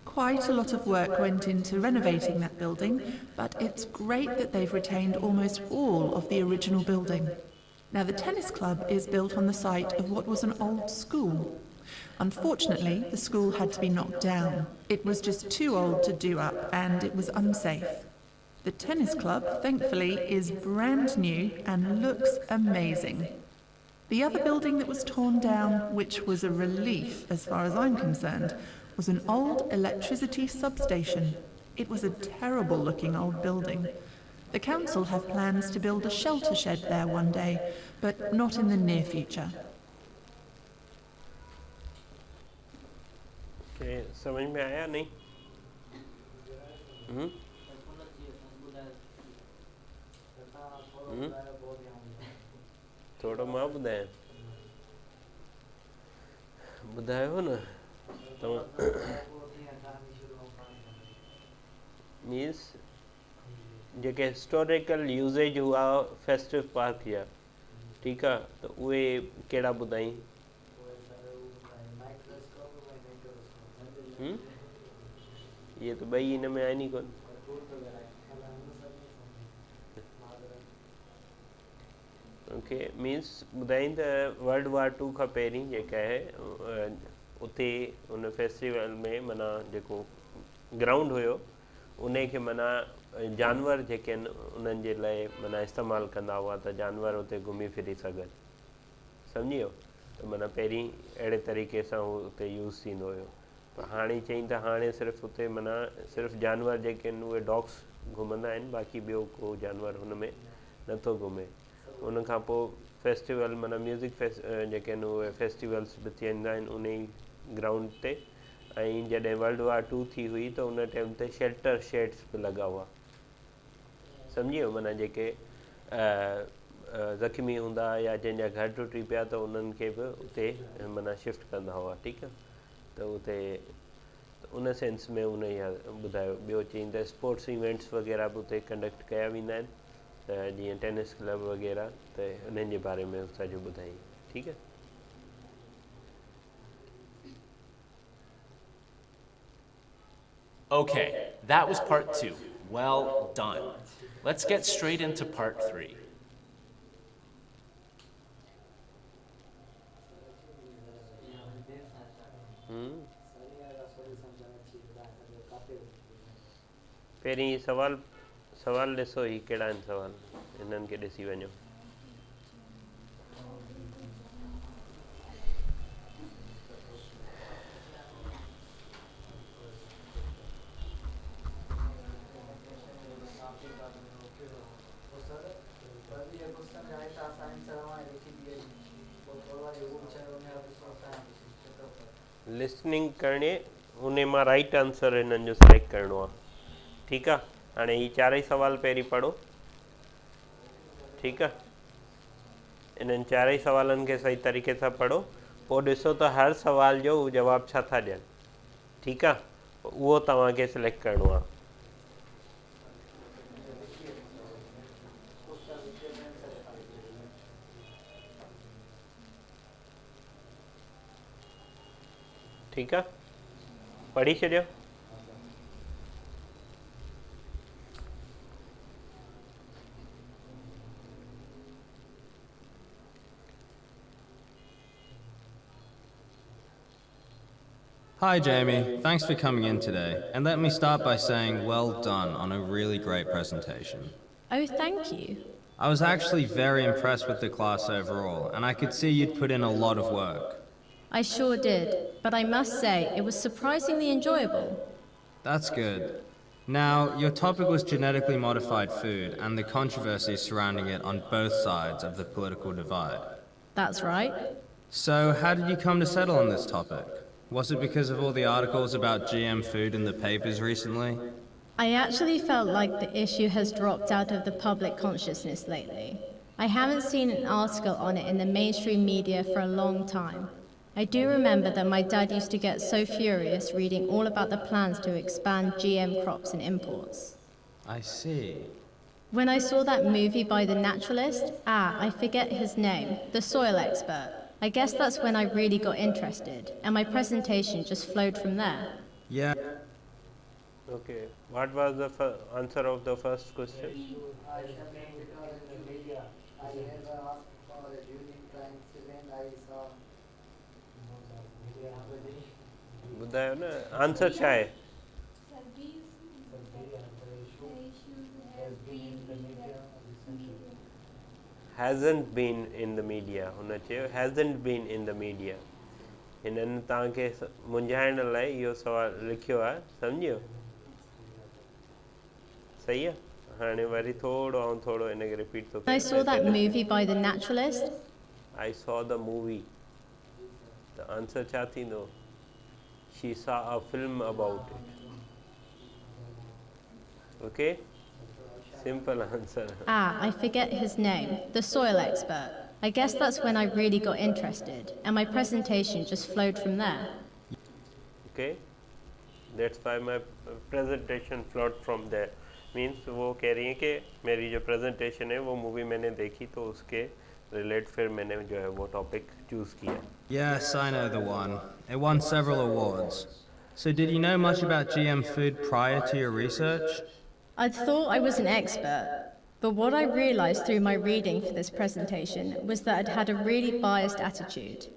Quite a lot of work went into renovating that building, but it's great that they've retained almost all of the original building. Now, the tennis club is built on the site of what was an old school. Unfortunately, the school had to be knocked down. It was just too old to do up, and it was unsafe. The tennis club, thankfully, is brand new and looks amazing. The other building that was torn down, which was a relief as far as I'm concerned, was an old electricity substation. It was a terrible-looking old building. The council have plans to build a shelter shed there one day, but not in the near future. Okay, समझ में आया नहीं? थोड़ा मां ॿुधाए ॿुधायो न तव्हां मीन्स जेके हिस्टोरिकल यूज़ेज हुआ फेस्टिव पार्क जा ठीकु आहे त उहे कहिड़ा ॿुधाई इहे त ॿई हिन में आहिनि ई कोन ओके मीन्स ॿुधाई त वर्ल्ड वार 2 खां पहिरीं जेका आहे उते उन फेस्टिवल में माना जेको ग्राउंड हुयो उन खे माना जानवर जेके आहिनि उन्हनि जे लाइ माना इस्तेमालु कंदा हुआ त जानवर उते घुमी फिरी सघनि सम्झी वियो त माना पहिरीं अहिड़े तरीक़े सां उहो उते यूज़ थींदो हुयो पर हाणे चई त हाणे सिर्फ़ु उते माना सिर्फ़ु जानवर जेके आहिनि उहे डॉग्स घुमंदा आहिनि बाक़ी ॿियो को जानवर हुन में नथो घुमे उन खां पोइ फेस्टिवल माना म्यूज़िक जेके आहिनि उहे फेस्टिवल्स बि थींदा आहिनि उन ई ग्राउंड ते ऐं जॾहिं वर्ल्ड वार 2 थी हुई त उन टाइम ते शेल्टर शेड्स बि लॻा हुआ सम्झी वियो माना जेके ज़ख़्मी हूंदा या जंहिंजा घर टुटी पिया त उन्हनि खे बि उते माना शिफ्ट कंदा हुआ ठीकु आहे त उते उन सेंस में उन ई ॿुधायो ॿियो चईं त स्पोर्ट्स इवेंट्स वग़ैरह बि उते कंडक्ट कया वेंदा आहिनि त जीअं टेनिस क्लब वग़ैरह त उन्हनि जे बारे में सॼो ॿुधाई ठीकु आहे Okay, that was part 2. Well done. Let's get straight into part 3. पहिरीं सवाल ॾिसो ही कहिड़ा आहिनि सवाल हिननि खे ॾिसी वञो लिसनिंग करणी उन मां राइट आंसर हिननि जो सिलेक्ट करिणो आहे ठीकु आहे हाणे ही चारई सवाल पहिरीं पढ़ो ठीकु आहे इन्हनि चारई सवालनि खे सही तरीक़े सां पढ़ो पोइ ॾिसो त हर सवाल जो जवाबु छा था ॾियनि ठीकु आहे उहो तव्हांखे सिलेक्ट करिणो आहे ठीकु आहे पढ़ी छॾियो Hi Jamie, thanks for coming in today, and let me start by saying well done on a really great presentation. Oh, thank you. I was actually very impressed with the class overall, and I could see you'd put in a lot of work. I sure did, but I must say it was surprisingly enjoyable. That's good. Now, your topic was genetically modified food and the controversy surrounding it on both sides of the political divide. That's right. So, how did you come to settle on this topic? Was it because of all the articles about GM food in the papers recently? I actually felt like the issue has dropped out of the public consciousness lately. I haven't seen an article on it in the mainstream media for a long time. I do remember that my dad used to get so furious reading all about the plans to expand GM crops and imports. I see. When I saw that movie by the naturalist, I forget his name, the soil expert, I guess that's when I really got interested, and my presentation just flowed from there. Yeah. Okay, what was the answer of the first question? ॿुधायो न answer छा आहे? hasn't been in the media हुन चयो hasn't been in the media हिननि तव्हांखे मुंझाइण लाइ इहो सवाल लिखियो आहे सम्झियो सही आहे हाणे वरी थोरो ऐं थोरो हिनखे रिपीट थो I saw that movie by The Naturalist. I saw the movie the answer छा थींदो she saw a film about it okay simple answer Ah, I forget his name, the soil expert. I guess that's when I really got interested, and my presentation just flowed from there. okay that's why my presentation flowed from there means वो कह रही हैं कि मेरी जो presentation है वो movie मैंने देखी तो उसके relate फिर मैंने जो है वो topic choose किया. Yes, I know the one. It won several awards. So did you know much about GM food prior to your research? I'd thought I was an expert, but what I realized through my reading for this presentation was that I'd had a really biased attitude.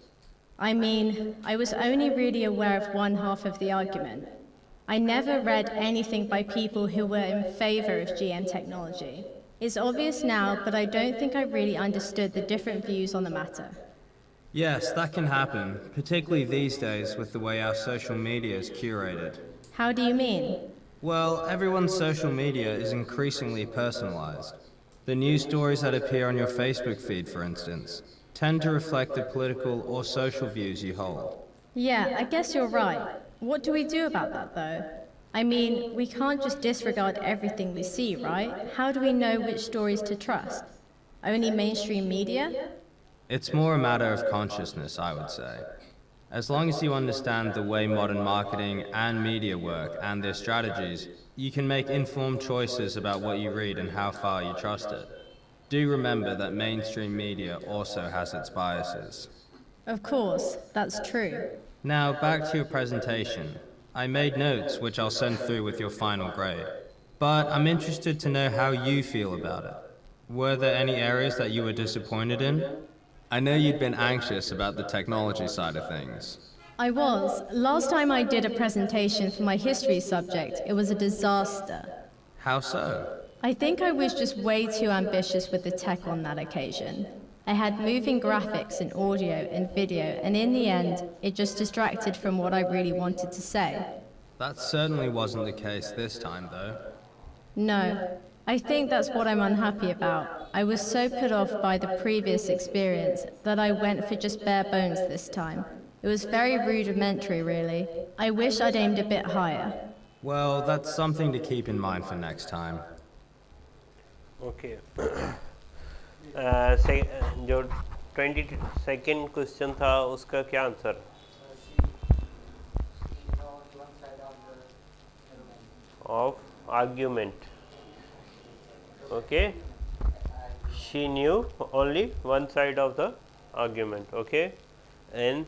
I mean, I was only really aware of one half of the argument. I never read anything by people who were in favor of GM technology. It's obvious now, but I don't think I really understood the different views on the matter. Yes, that can happen, particularly these days with the way our social media is curated. How do you mean? Well, everyone's social media is increasingly personalized. The news stories that appear on your Facebook feed, for instance, tend to reflect the political or social views you hold. Yeah, I guess you're right. What do we do about that, though? I mean, we can't just disregard everything we see, right? How do we know which stories to trust? Only mainstream media? It's more a matter of consciousness, I would say. As long as you understand the way modern marketing and media work and their strategies, you can make informed choices about what you read and how far you trust it. Do remember that mainstream media also has its biases. Of course, that's true. Now, back to your presentation. I made notes which I'll send through with your final grade. But I'm interested to know how you feel about it. Were there any areas that you were disappointed in? I know you'd been anxious about the technology side of things. I was. Last time I did a presentation for my history subject, it was a disaster. How so? I think I was just way too ambitious with the tech on that occasion. I had moving graphics and audio and video, and in the end, it just distracted from what I really wanted to say. That certainly wasn't the case this time, though. No, I think that's what I'm unhappy about. I was so put off by the previous experience that I went for just bare bones this time. It was very rudimentary, really. I wish I'd aimed a bit higher. Well, that's something to keep in mind for next time. Okay. जो 22nd question था उसका क्या answer of argument okay she knew only one side of the argument okay and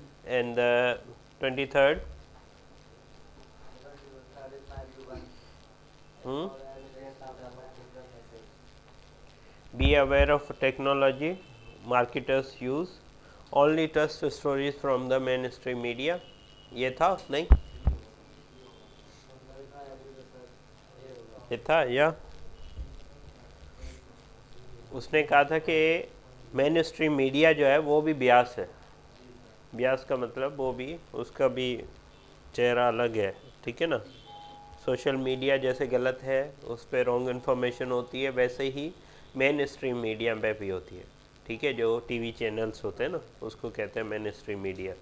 the 23rd be aware of technology marketers use only trust stories from the mainstream media ये था नहीं ये था या उसने कहा था कि मेन स्ट्रीम मीडिया जो है वो भी ब्यास है ब्यास का मतलब वो भी उसका भी चेहरा अलग है ठीक है ना सोशल मीडिया जैसे गलत है उस पर रॉन्ग इन्फॉर्मेशन होती है वैसे ही मेन स्ट्रीम मीडिया पे भी होती है ठीक है जो टीवी चैनल्स होते हैं ना उसको कहते हैं मेन स्ट्रीम मीडिया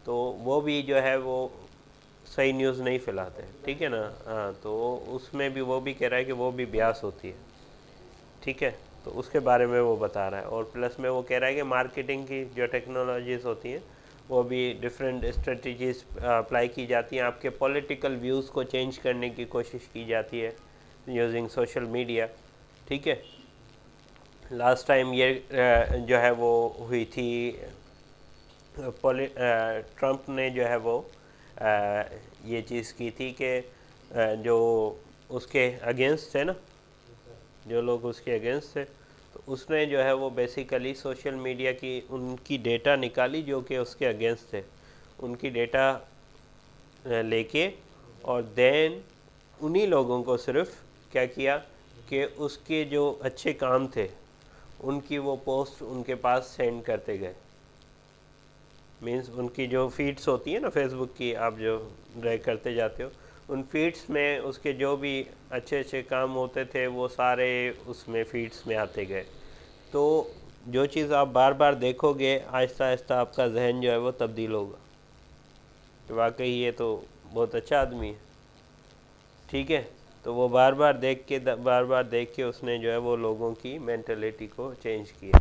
तो वो भी जो है वो सही न्यूज़ नहीं फैलाते ठीक है ना हाँ तो उसमें भी वो भी कह रहा है कि वो भी ब्यास होती है ठीक है तो उसके बारे में वो बता रहा है और प्लस में वो कह रहा है कि मार्केटिंग की जो टेक्नोलॉजीज़ होती हैं वो भी डिफरेंट स्ट्रेटजीज अप्लाई की जाती हैं आपके पॉलिटिकल व्यूज़ को चेंज करने की कोशिश की जाती है यूजिंग सोशल मीडिया ठीक है लास्ट टाइम ये जो है वो हुई थी ट्रम्प ने जो है वो ये चीज़ की थी कि जो उसके अगेंस्ट थे ना, जो लोग उसके अगेंस्ट थे, तो उसने जो है वो बेसिकली सोशल मीडिया की उनकी डेटा निकाली जो कि उसके अगेंस्ट थे, उनकी डेटा लेके और देन उन्हीं लोगों को सिर्फ क्या किया कि उसके जो अच्छे काम थे उनकी वो पोस्ट उनके पास सेंड करते गए। मींस उनकी जो फीड्स होती है ना फेसबुक की, आप जो ड्रैग करते जाते हो, उन फीड्स में उसके जो भी अच्छे अच्छे काम होते थे वो सारे उसमें फीड्स में आते गए। तो जो चीज़ आप बार बार देखोगे आहिस्ता आहिस्ता आपका जहन जो है वो तब्दील होगा कि वाकई ये तो बहुत अच्छा आदमी है, ठीक है। तो वो बार बार देख के उसने जो है वो लोगों की मेंटलिटी को चेंज किया।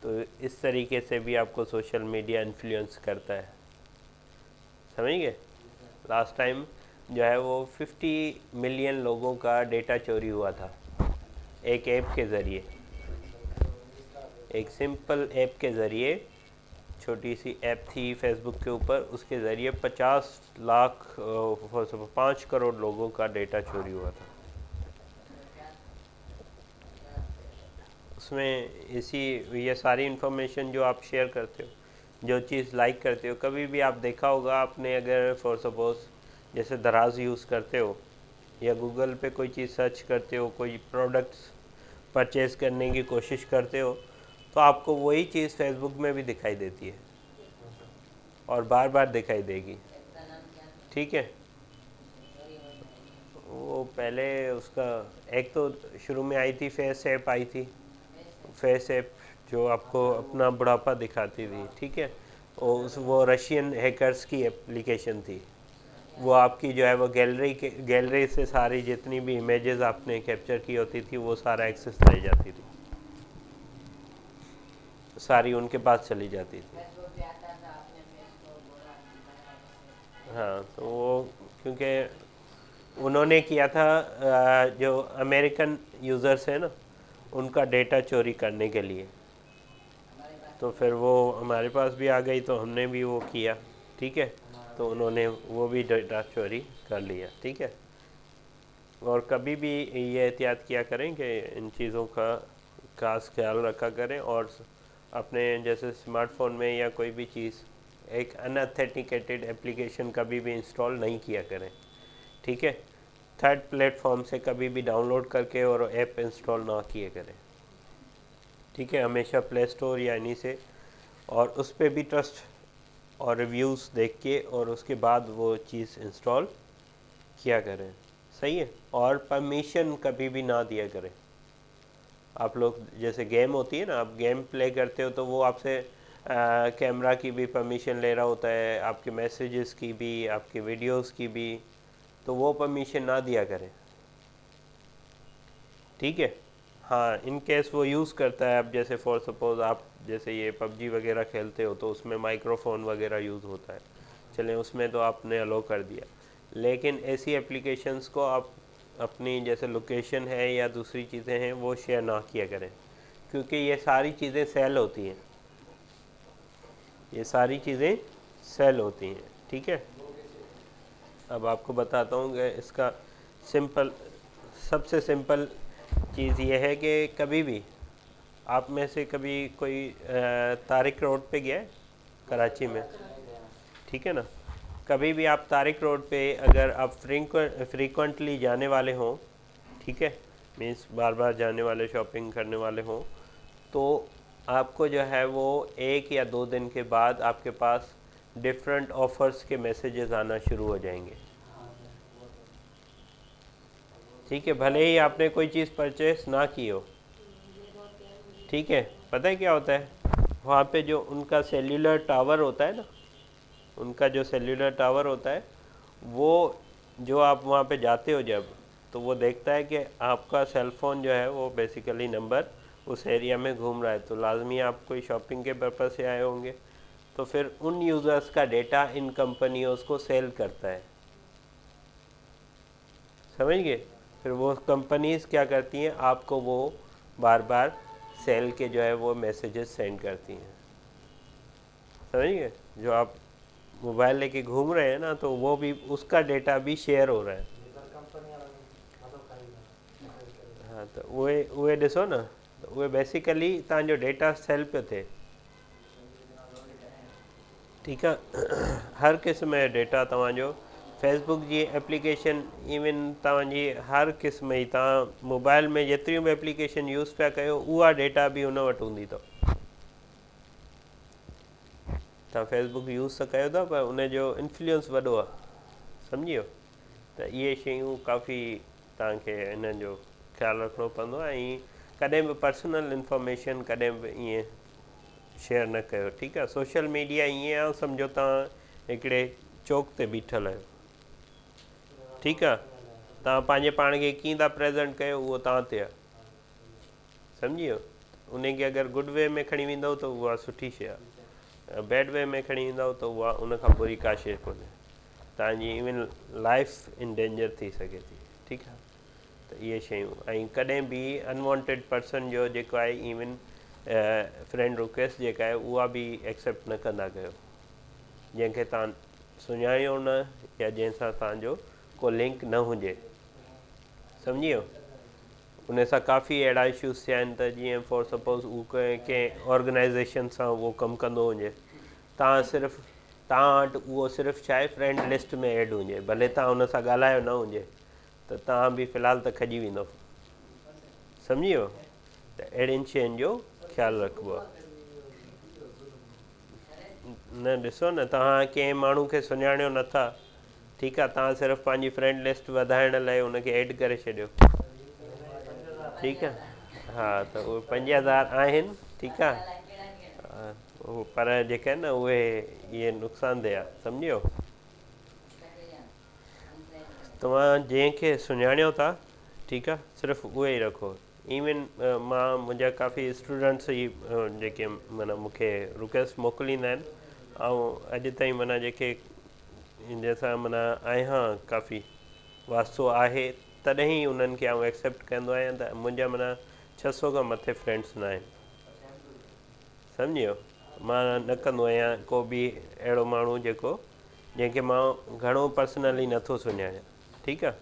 तो इस तरीके से भी आपको सोशल मीडिया इन्फ्लुएंस करता है, समझ गए। लास्ट टाइम जो है वो 50 मिलियन लोगों का डेटा चोरी हुआ था एक ऐप के ज़रिए, एक सिंपल ऐप के ज़रिए, छोटी सी ऐप थी फेसबुक के ऊपर, उसके ज़रिए 50 लाख 5 करोड़ लोगों का डेटा चोरी हुआ था। उसमें ये सारी इन्फॉर्मेशन जो आप शेयर करते हो, जो चीज़ लाइक करते हो, कभी भी आप देखा होगा आपने, अगर फॉर सपोज जैसे दराज यूज़ करते हो या गूगल पे कोई चीज़ सर्च करते हो, कोई प्रोडक्ट्स परचेज़ करने की कोशिश करते हो, तो आपको वही चीज़ फेसबुक में भी दिखाई देती है और बार बार दिखाई देगी, ठीक है। वो पहले उसका एक तो शुरू में आई थी फेस ऐप आई थी, फेस ऐप जो आपको अपना बुढ़ापा दिखाती थी, ठीक है। वो रशियन हैकर्स की एप्लीकेशन थी। वो आपकी जो है वो गैलरी से सारी जितनी भी इमेजेस आपने कैप्चर की होती थी वो सारा एक्सेस ले जाती थी, सारी उनके पास चली जाती थी। हाँ, तो वो क्योंकि उन्होंने किया था जो अमेरिकन यूज़र्स हैं ना उनका डेटा चोरी करने के लिए, तो फिर वो हमारे पास भी आ गई तो हमने भी वो किया, ठीक है। तो उन्होंने वो भी डेटा चोरी कर लिया, ठीक है। और कभी भी ये एहतियात किया करें कि इन चीज़ों का खास ख्याल रखा करें और अपने जैसे स्मार्टफोन में या कोई भी चीज़ एक अनऑथेंटिकेटेड एप्लीकेशन कभी भी इंस्टॉल नहीं किया करें, ठीक है। थर्ड प्लेटफॉर्म से कभी भी डाउनलोड करके और ऐप इंस्टॉल ना किए करें, ठीक है। हमेशा प्ले स्टोर या इन्हीं से, और उस पर भी ट्रस्ट और रिव्यूज़ देख के और उसके बाद वो चीज़ इंस्टॉल किया करें, सही है। और परमिशन कभी भी ना दिया करें। आप लोग जैसे गेम होती है ना, आप गेम प्ले करते हो तो वो आपसे कैमरा की भी परमिशन ले रहा होता है, आपके मैसेजेस की भी, आपके वीडियोस की भी, तो वो परमिशन ना दिया करें, ठीक है। हाँ, इन केस वो यूज़ करता है, अब जैसे फॉर सपोज़ आप जैसे ये पबजी वगैरह खेलते हो तो उसमें माइक्रोफोन वगैरह यूज़ होता है, चलें उसमें तो आपने अलो कर दिया, लेकिन ऐसी एप्लीकेशंस को आप अपनी जैसे लोकेशन है या दूसरी चीज़ें हैं वो शेयर ना किया करें, क्योंकि ये सारी चीज़ें सेल होती हैं, ये सारी चीज़ें सेल होती हैं, ठीक है। अब आपको बताता हूँ कि इसका सबसे सिंपल चीज़ ये है कि कभी भी आप में से कभी कोई तारिक रोड पे गया है कराची में, ठीक है ना। कभी भी आप तारिक रोड पे अगर आप फ्रीक्वेंटली जाने वाले हों, ठीक है, मीन्स बार बार जाने वाले, शॉपिंग करने वाले हों, तो आपको जो है वो 1 या 2 दिन के बाद आपके पास डिफरेंट ऑफ़र्स के मैसेजेस आना शुरू हो जाएंगे, ठीक है। भले ही आपने कोई चीज़ परचेस ना की हो, ठीक है। पता है क्या होता है वहाँ पे, जो उनका सेल्यूलर टावर होता है ना, उनका जो सेल्यूलर टावर होता है वो, जो आप वहाँ पे जाते हो जब, तो वो देखता है कि आपका सेल फ़ोन जो है वो बेसिकली नंबर उस एरिया में घूम रहा है, तो लाजमी आप कोई शॉपिंग के पर्पज़ से आए होंगे, तो फिर उन यूज़र्स का डेटा इन कंपनियों को सेल करता है, समझ गए। फिर वो कंपनीज़ क्या करती हैं, आपको वो बार बार सेल के जो है वो मैसेजेस सेंड करती हैं, समझ गए? जो आप मोबाइल लेके घूम रहे हैं ना, तो वो भी उसका डेटा भी शेयर हो रहा है। हाँ, तो उहे ॾिसो न, उहे बेसिकली तव्हांजो डेटा सेल पियो थिए, ठीकु आहे। हर क़िस्म जो डेटा तव्हांजो, फेसबुक जी एप्लीकेशन, इवन तव्हांजी हर क़िस्म जी, तव्हां मोबाइल में जेतिरियूं बि एप्लीकेशन यूज़ पिया कयो, उहा डेटा बि हुन वटि हूंदी अथव। तव्हां फेसबुक यूज़ त कयो था, पर उनजो इन्फ्लुएंस वॾो आहे, सम्झी वियो? त इहे शयूं काफ़ी तव्हांखे इन्हनि जो ख़्यालु रखिणो पवंदो आहे। ऐं कॾहिं बि पर्सनल इंफॉर्मेशन कॾहिं बि ईअं शेयर न कयो, ठीकु आहे। सोशल मीडिया ईअं आहे, सम्झो तव्हां हिकिड़े चौक ते बीठल आहियो, ठीकु आहे। तव्हां पंहिंजे पाण खे कीअं था प्रेज़ेंट कयो, उहो तव्हां ते आहे, सम्झी वियो? उनखे अगरि गुड वे में खणी वेंदव त उहा सुठी शइ आहे, बैड वे में खणी ईंदव त उहा उनखां बुरी का शइ कोन्हे, तव्हांजी इवन लाइफ इन डेंजर थी सघे थी, ठीकु आहे। त इहे शयूं, ऐं कॾहिं बि अनवांटेड पर्सन जो जेको आहे इवन फ्रेंड रिक्वेस्ट जेका आहे उहा बि एक्सेप्ट न कंदा कयो, जंहिंखे तव्हां सुञाणियो न या जंहिंसां तव्हांजो को लिंक न हुजे, सम्झी वियो? उन सां काफ़ी अहिड़ा इशूज़ थिया आहिनि त जीअं फॉर सपोज़ उहो कंहिं ऑर्गेनाइज़ेशन सां उहो कमु कंदो हुजे, तव्हां सिर्फ़ु तव्हां वटि उहो सिर्फ़ु छा आहे फ्रेंड लिस्ट में ऐड हुजे, भले तव्हां हुन सां ॻाल्हायो न हुजे, त तव्हां बि फ़िलहालु त खॼी वेंदव, सम्झी वियो? त अहिड़ियुनि शयुनि जो ख़्यालु रखिबो आहे। न ॾिसो न, तव्हां कंहिं माण्हू खे सुञाणियो नथा, ठीकु आहे, तव्हां सिर्फ़ु पंहिंजी फ्रेंड लिस्ट वधाइण लाइ हुनखे ऐड करे छॾियो, ठीकु आहे। हा, त उहे 5000 आहिनि, ठीकु आहे, उहो पर जेके आहिनि न उहे इहे नुक़सानदेह आहे, सम्झी वियो? तव्हां जंहिंखे सुञाणियो था, ठीकु आहे, सिर्फ़ु उहे ई रखो। इवन मां मुंहिंजा काफ़ी स्टूडेंट्स ई जेके माना मूंखे रिक्वेस्ट मोकिलींदा आहिनि, ऐं अॼु ताईं माना जेके जंहिंसां माना आहियां काफ़ी वास्तो आहे, तॾहिं ई उन्हनि खे आउं एक्सेप्ट कंदो आहियां। त मुंहिंजा माना 600 खां मथे फ्रेंड्स न आहिनि, सम्झी वियो? मां न कंदो आहियां को बि अहिड़ो माण्हू जंहिंखे मां घणो पर्सनली नथो सुञाणा, ठीकु आहे।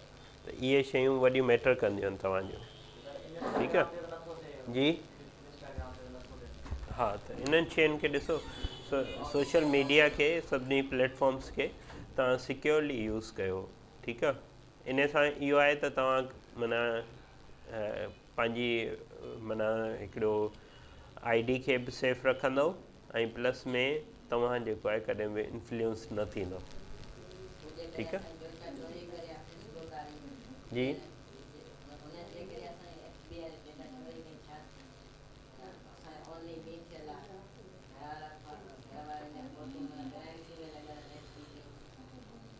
त इहे शयूं वॾियूं मैटर कंदियूं आहिनि तव्हांजो, ठीकु आहे जी। हा, त इन्हनि शयुनि खे ॾिसो, सोशल मीडिया खे, सभिनी प्लेटफॉर्म्स खे तव्हां सिक्योरली यूज़ कयो, ठीकु आहे। इन सां इहो आहे त तव्हां माना पंहिंजी माना हिकिड़ो ID खे बि सेफ रखंदव, ऐं प्लस में तव्हां जेको आहे कॾहिं बि इन्फ्लुएंस न थींदव, ठीकु आहे जी।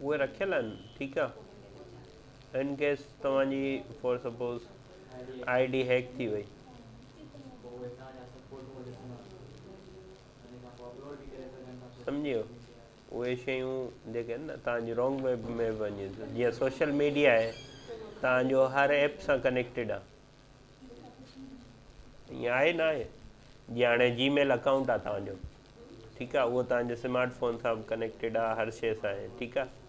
उहे रखियल आहिनि, ठीकु आहे। इन केस तव्हांजी फॉर सपोज़ ID हैक थी वई, सम्झी वियो? उहे शयूं जेके आहिनि न तव्हांजी रॉन्ग वे में वञे, जीअं सोशल मीडिया आहे तव्हांजो हर ऐप सां कनेक्टेड आहे, ईअं आहे न आहे? जीअं हाणे जीमेल अकाउंट आहे तव्हांजो, ठीकु आहे, उहो तव्हांजे स्मार्टफोन सां बि कनेक्टेड आहे, हर शइ सां आहे, ठीकु आहे।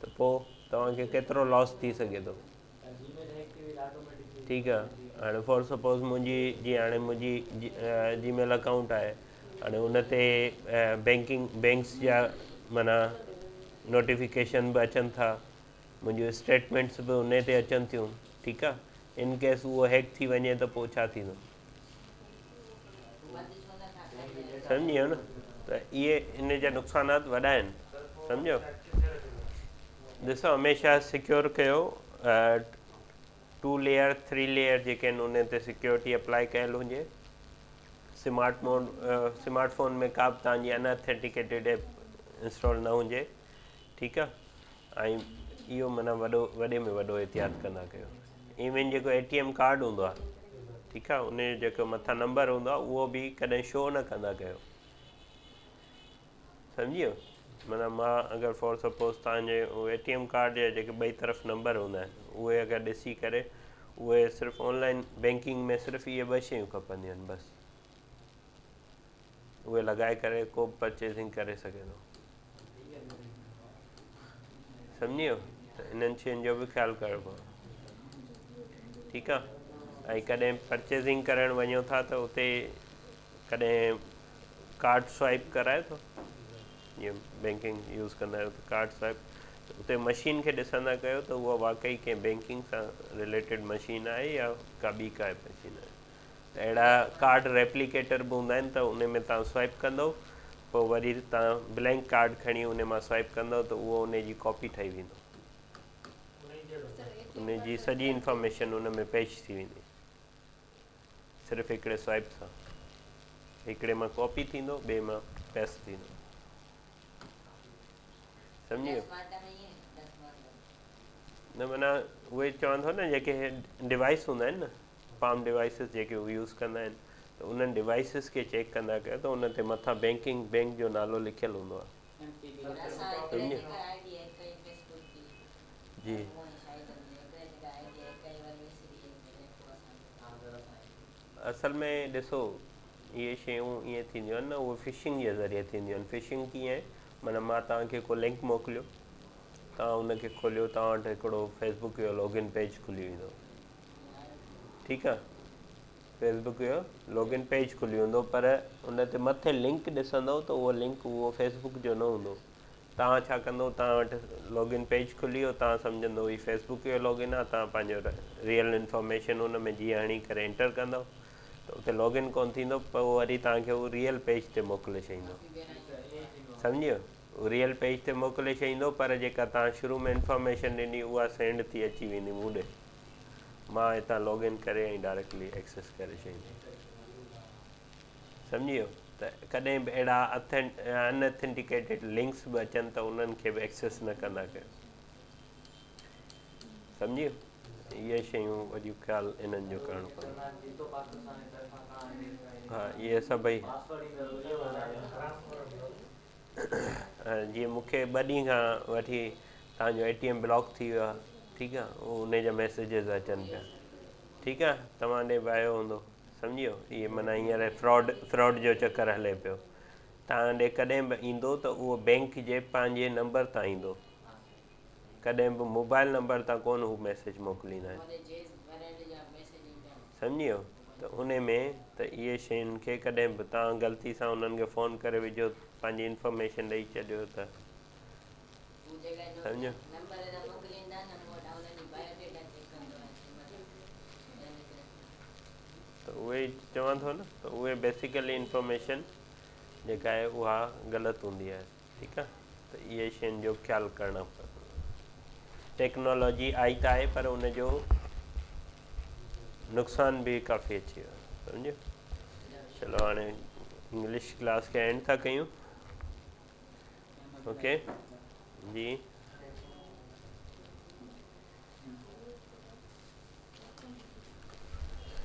त पोइ तव्हांखे केतिरो लॉस थी सघे थो, ठीकु आहे। हाणे फॉर सपोज़ मुंहिंजी जीअं हाणे मुंहिंजी जीमेल अकाउंट आहे, हाणे उन ते बैंक्स जा माना नोटिफिकेशन बि अचनि था, मुंहिंजियूं स्टेटमेंट्स बि उन ते अचनि थियूं, ठीकु आहे। इन केस उहो हैक थी वञे त पोइ छा थींदो, सम्झी वियो न? त इहे इन जा नुक़सानात वॾा आहिनि, सम्झो। ॾिसो, हमेशह सिक्योर कयो, 2 लेयर 3 लेयर जेके आहिनि उन ते सिक्योरिटी अप्लाई कयल हुजे। स्मार्टफोन में का बि तव्हांजी अनऑथेंटिकेटेड ऐप इंस्टॉल न हुजे, ठीकु आहे। ऐं इहो माना वॾे में वॾो एहतियात कंदा कयो। इवन जेको ATM कार्ड हूंदो आहे, ठीकु आहे, उन जो जेको मथां नंबर हूंदो आहे उहो बि कॾहिं शो न कंदा कयो, सम्झी वियो? माना मां अगरि फॉर सपोज़ तव्हांजे ATM कार्ड जा जेके ॿई तरफ़ नंबर हूंदा आहिनि उहे अगरि ॾिसी करे, उहे सिर्फ़ु ऑनलाइन बैंकिंग में सिर्फ़ु इहे 2 शयूं खपंदियूं आहिनि बसि, उहे लॻाए करे को बि परचेसिंग करे सघे थो, सम्झी वियो? त इन्हनि शयुनि जो बि ख़्यालु करिबो आहे, ठीकु आहे। ऐं कॾहिं परचेसिंग करणु वञो था त उते कॾहिं कार्ड स्वाइप कराए थो, जीअं बैंकिंग यूज़ कंदा आहियो त कार्ड स्वाइप, उते मशीन खे ॾिसंदा कयो त उहा वाक़ई कंहिं बैंकिंग सां रिलेटेड मशीन आहे या का ॿी का मशीन आहे। त अहिड़ा कार्ड रेप्लिकेटर बि हूंदा आहिनि त उन में तव्हां स्वाइप कंदव, पोइ वरी तव्हां ब्लैंक कार्ड खणी उन मां स्वाइप कंदव त उहो उन जी कॉपी ठही वेंदो, उन जी सॼी इंफॉर्मेशन उन में पेश थी वेंदी, सिर्फ़ु हिकिड़े स्वाइप सां। हिकिड़े मां कॉपी थींदो, ॿिए मां पेस्ट थींदो, सम्झी वियो? न माना उहे चवनि थो न जेके डिवाइस हूंदा आहिनि न, पाम डिवाइसिस जेके उहे यूज़ कंदा आहिनि, त उन्हनि डिवाइसिस खे चेक कंदा कयो त उन ते मथां बैंक जो नालो लिखियलु हूंदो आहे, सम्झो? जी असल में ॾिसो, इहे शयूं ईअं थींदियूं आहिनि न, उहे फिशिंग जे ज़रिए थींदियूं आहिनि। फिशिंग कीअं आहे, माना मां तव्हांखे को लिंक मोकिलियो, तव्हां उनखे खोलियो, तव्हां वटि हिकिड़ो फेसबुक जो लॉगिन पेज खुली वेंदो, ठीकु आहे? फेसबुक जो लॉगिन पेज खुली वेंदो, पर उन ते मथे लिंक ॾिसंदव त उहो लिंक उहो फेसबुक जो न हूंदो। तव्हां छा कंदव, तव्हां वटि लॉगिन पेज खुली वियो, तव्हां सम्झंदो ही फेसबुक जो लॉगिन आहे, तव्हां पंहिंजो रियल इंफॉर्मेशन उन में जीअं हणी करे एंटर कंदव त उते लॉगिन कोन थींदो, पोइ वरी तव्हांखे उहो रियल पेज ते मोकिले छॾींदो, सम्झी वियो? उहो रियल पेज ते मोकिले छॾींदो, पर जेका तव्हां शुरू में इंफॉर्मेशन ॾिनी उहा सेंड थी अची वेंदी मूं ॾे, मां हितां लॉगिन करे ऐं डायरेक्टली एक्सेस करे छॾींदो, सम्झी वियो? त कॾहिं बि अहिड़ा अनऑथेंटिकेटेड लिंक्स बि अचनि त उन्हनि खे बि एक्सेस न कंदा कयो, सम्झी वियो? इहे शयूं वॾियूं ख़्यालु इन्हनि जो करणो पवंदो। हा इहे सभई जीअं मूंखे 2 ॾींहं खां वठी तव्हांजो ATM ब्लॉक थी वियो आहे, ठीकु आहे, उन जा मैसेजिस अचनि पिया, ठीकु आहे, तव्हां ॾे बि आयो हूंदो, सम्झी वियो? इहे माना हींअर फ्रॉड जो चकर हले पियो, तव्हां ॾे कॾहिं बि ईंदो त उहो बैंक जे पंहिंजे नंबर तां ईंदो, कॾहिं बि मोबाइल नंबर तां कोन हू मैसेज मोकिलींदा आहिनि, सम्झी वियो? त उन में त इहे शयुनि खे कॾहिं बि तव्हां ग़लती सां उन्हनि खे फ़ोन करे विझो, पंहिंजी इंफॉर्मेशन ॾेई छॾियो त, सम्झो? त उहे ई चवां थो न, त उहे बेसिकली इंफॉर्मेशन जेका आहे उहा ग़लति हूंदी आहे, ठीकु आहे? त इहे शयुनि जो ख़्यालु करणु पवंदो। टेक्नोलॉजी आई त आहे, पर उनजो नुक़सान बि काफ़ी अची वियो आहे, सम्झो? चलो हाणे इंग्लिश क्लास खे एंड था कयूं, ओके जी।